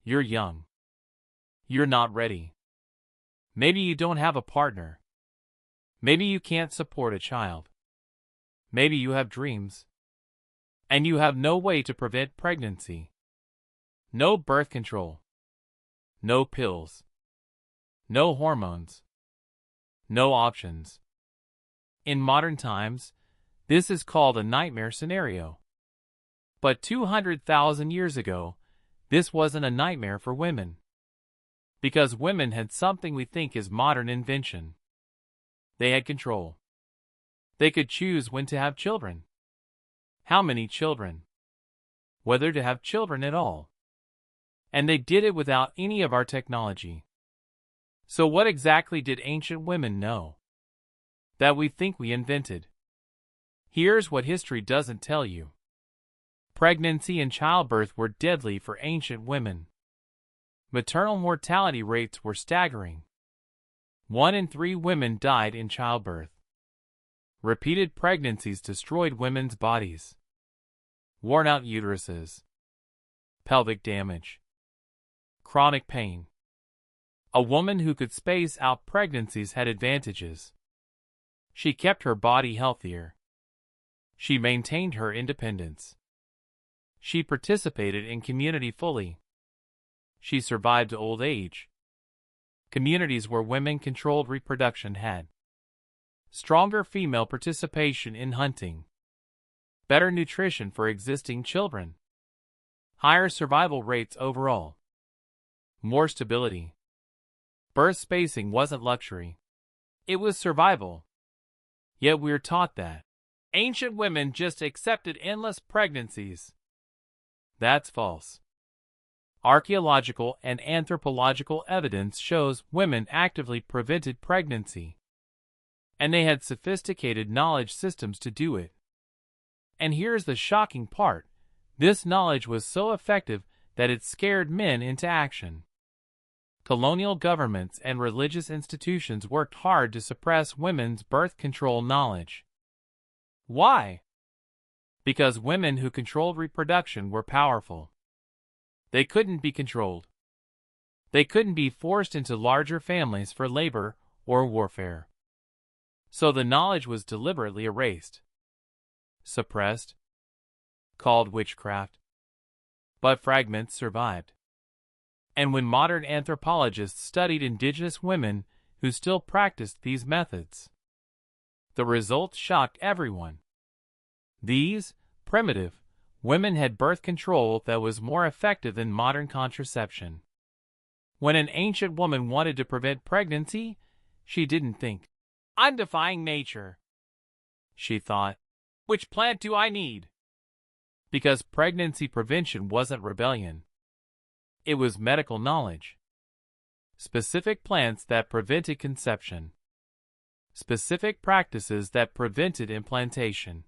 You're young. You're not ready. Maybe you don't have a partner. Maybe you can't support a child. Maybe you have dreams. And you have no way to prevent pregnancy. No birth control. No pills. No hormones. No options. In modern times, this is called a nightmare scenario. But 200,000 years ago, this wasn't a nightmare for women. Because women had something we think is modern invention. They had control. They could choose when to have children. How many children. Whether to have children at all. And they did it without any of our technology. So what exactly did ancient women know? That we think we invented. Here's what history doesn't tell you. Pregnancy and childbirth were deadly for ancient women. Maternal mortality rates were staggering. 1 in 3 women died in childbirth. Repeated pregnancies destroyed women's bodies. Worn-out uteruses. Pelvic damage. Chronic pain. A woman who could space out pregnancies had advantages. She kept her body healthier. She maintained her independence. She participated in community fully. She survived to old age. Communities where women controlled reproduction had stronger female participation in hunting, better nutrition for existing children, higher survival rates overall, more stability. Birth spacing wasn't luxury. It was survival. Yet we're taught that ancient women just accepted endless pregnancies. That's false. Archaeological and anthropological evidence shows women actively prevented pregnancy. And they had sophisticated knowledge systems to do it. And here's the shocking part. This knowledge was so effective that it scared men into action. Colonial governments and religious institutions worked hard to suppress women's birth control knowledge. Why? Because women who controlled reproduction were powerful. They couldn't be controlled. They couldn't be forced into larger families for labor or warfare. So the knowledge was deliberately erased, suppressed, called witchcraft. But fragments survived. And when modern anthropologists studied indigenous women who still practiced these methods, the results shocked everyone. These primitive women had birth control that was more effective than modern contraception. When an ancient woman wanted to prevent pregnancy, she didn't think, "I'm defying nature." She thought, "Which plant do I need?" Because pregnancy prevention wasn't rebellion. It was medical knowledge. Specific plants that prevented conception. Specific practices that prevented implantation.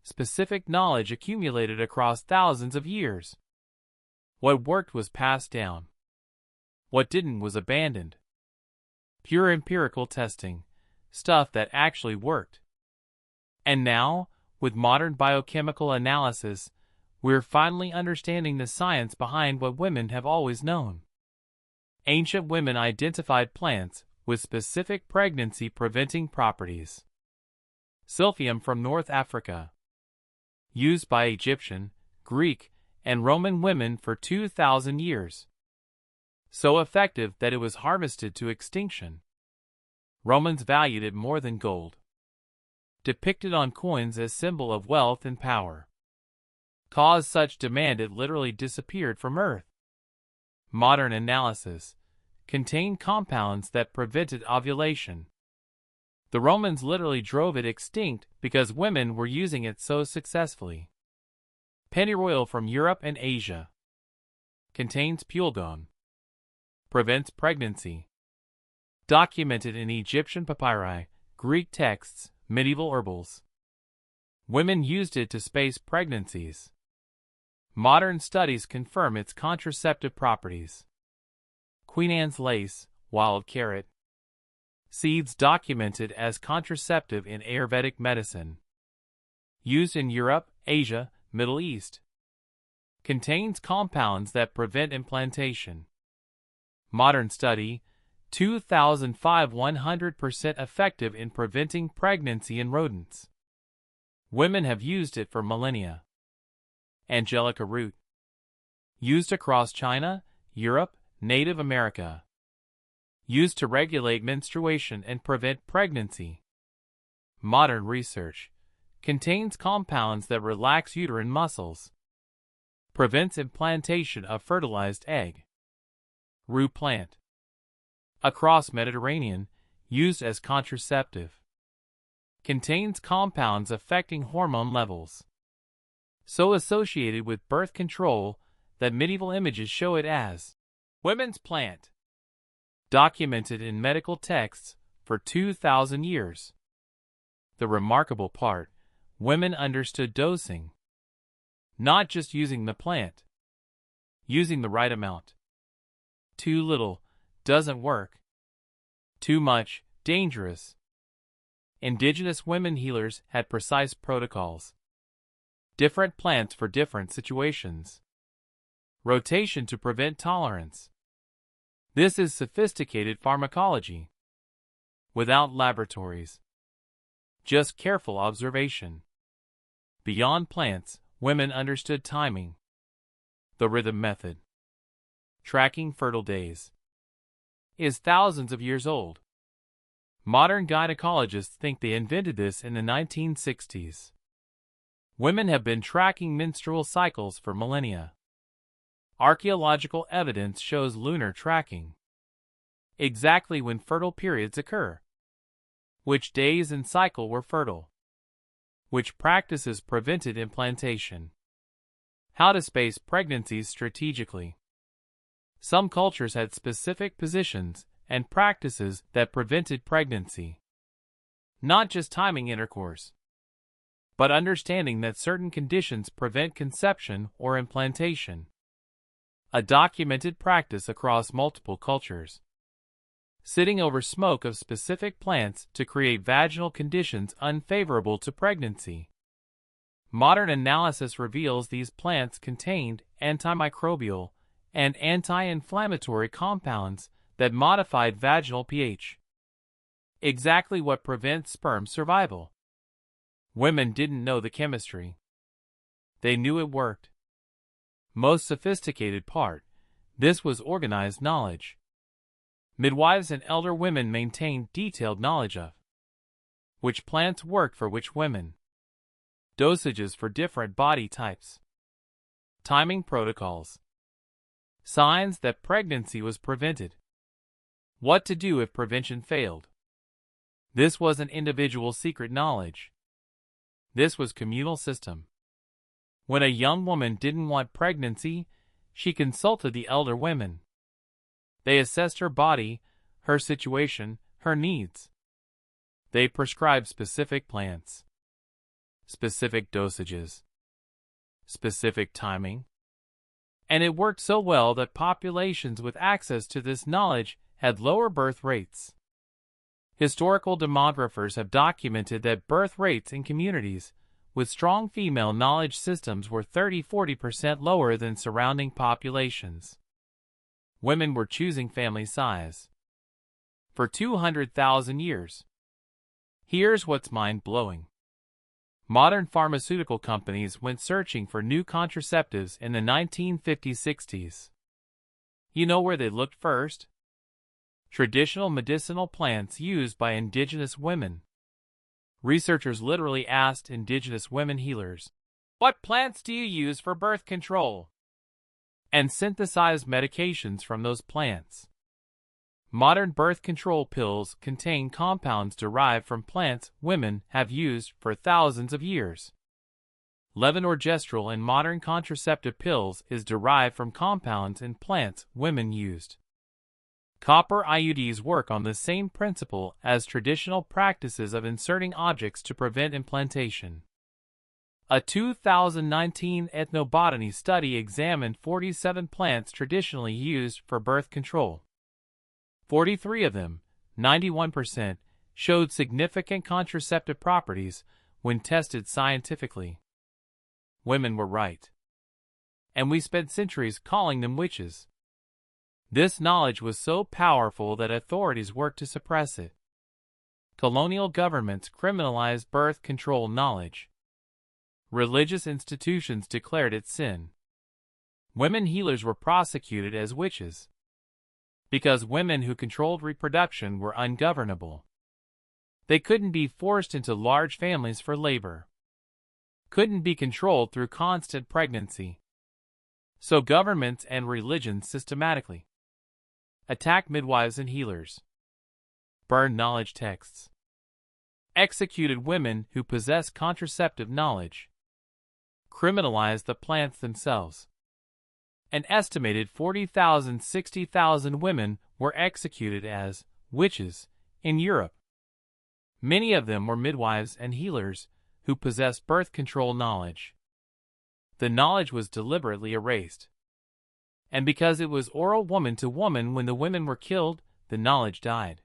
Specific knowledge accumulated across thousands of years. What worked was passed down. What didn't was abandoned. Pure empirical testing, stuff that actually worked. And now, with modern biochemical analysis, we're finally understanding the science behind what women have always known. Ancient women identified plants with specific pregnancy-preventing properties. Silphium from North Africa. Used by Egyptian, Greek, and Roman women for 2,000 years. So effective that it was harvested to extinction. Romans valued it more than gold. Depicted on coins as symbol of wealth and power. Caused such demand it literally disappeared from Earth. Modern analysis contained compounds that prevented ovulation. The Romans literally drove it extinct because women were using it so successfully. Pennyroyal from Europe and Asia. Contains pulegone. Prevents pregnancy. Documented in Egyptian papyri, Greek texts, medieval herbals. Women used it to space pregnancies. Modern studies confirm its contraceptive properties. Queen Anne's lace, wild carrot. Seeds documented as contraceptive in Ayurvedic medicine. Used in Europe, Asia, Middle East. contains compounds that prevent implantation. Modern study, 2005 100% effective in preventing pregnancy in rodents. Women have used it for millennia. Angelica root. Used across China, Europe, Native America. Used to regulate menstruation and prevent pregnancy. Modern research. Contains compounds that relax uterine muscles. Prevents implantation of fertilized egg. Rue plant. Across Mediterranean, used as contraceptive. Contains compounds affecting hormone levels. So associated with birth control that medieval images show it as women's plant. Documented in medical texts for 2,000 years. The remarkable part, women understood dosing. Not just using the plant. Using the right amount. Too little, doesn't work. Too much, dangerous. Indigenous women healers had precise protocols. Different plants for different situations. Rotation to prevent tolerance. This is sophisticated pharmacology. Without laboratories. Just careful observation. Beyond plants, women understood timing. The rhythm method. Tracking fertile days. Is thousands of years old. Modern gynecologists think they invented this in the 1960s. Women have been tracking menstrual cycles for millennia. Archaeological evidence shows lunar tracking. Exactly when fertile periods occur. Which days and cycle were fertile. Which practices prevented implantation. How to space pregnancies strategically. Some cultures had specific positions and practices that prevented pregnancy. Not just timing intercourse, but understanding that certain conditions prevent conception or implantation. A documented practice across multiple cultures. Sitting over smoke of specific plants to create vaginal conditions unfavorable to pregnancy. Modern analysis reveals these plants contained antimicrobial and anti-inflammatory compounds that modified vaginal pH. Exactly what prevents sperm survival. Women didn't know the chemistry. They knew it worked. Most sophisticated part, this was organized knowledge. Midwives and elder women maintained detailed knowledge of which plants worked for which women. Dosages for different body types. Timing protocols. Signs that pregnancy was prevented. What to do if prevention failed. This wasn't individual secret knowledge. This was communal system. When a young woman didn't want pregnancy, she consulted the elder women. They assessed her body, her situation, her needs. They prescribed specific plants. Specific dosages. Specific timing. And it worked so well that populations with access to this knowledge had lower birth rates. Historical demographers have documented that birth rates in communities with strong female knowledge systems were 30–40% lower than surrounding populations. Women were choosing family size. For 200,000 years. Here's what's mind-blowing. Modern pharmaceutical companies went searching for new contraceptives in the 1950s–60s. You know where they looked first? Traditional medicinal plants used by indigenous women. Researchers literally asked indigenous women healers, "What plants do you use for birth control?" and synthesized medications from those plants. Modern birth control pills contain compounds derived from plants women have used for thousands of years. Levonorgestrel in modern contraceptive pills is derived from compounds in plants women used. Copper IUDs work on the same principle as traditional practices of inserting objects to prevent implantation. A 2019 ethnobotany study examined 47 plants traditionally used for birth control. 43 of them, 91%, showed significant contraceptive properties when tested scientifically. Women were right. and we spent centuries calling them witches. This knowledge was so powerful that authorities worked to suppress it. Colonial governments criminalized birth control knowledge. Religious institutions declared it sin. Women healers were prosecuted as witches because women who controlled reproduction were ungovernable. They couldn't be forced into large families for labor, couldn't be controlled through constant pregnancy. So governments and religions systematically attacked midwives and healers, burned knowledge texts, executed women who possessed contraceptive knowledge, criminalized the plants themselves. An estimated 40,000–60,000 women were executed as witches in Europe. Many of them were midwives and healers who possessed birth control knowledge. The knowledge was deliberately erased. And because it was oral woman to woman when the women were killed, the knowledge died.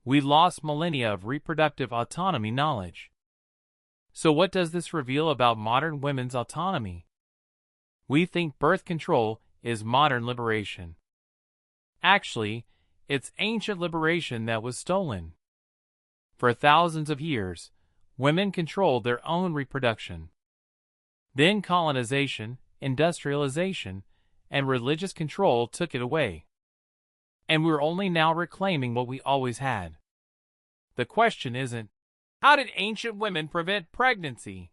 We lost millennia of reproductive autonomy knowledge. So what does this reveal about modern women's autonomy? We think birth control is modern liberation. Actually, it's ancient liberation that was stolen. For thousands of years, women controlled their own reproduction. Then colonization, industrialization, and religious control took it away. And we're only now reclaiming what we always had. The question isn't, how did ancient women prevent pregnancy?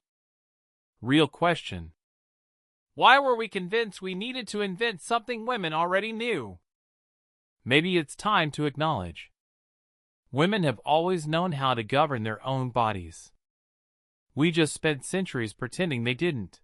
Real question. Why were we convinced we needed to invent something women already knew? Maybe it's time to acknowledge. Women have always known how to govern their own bodies. We just spent centuries pretending they didn't.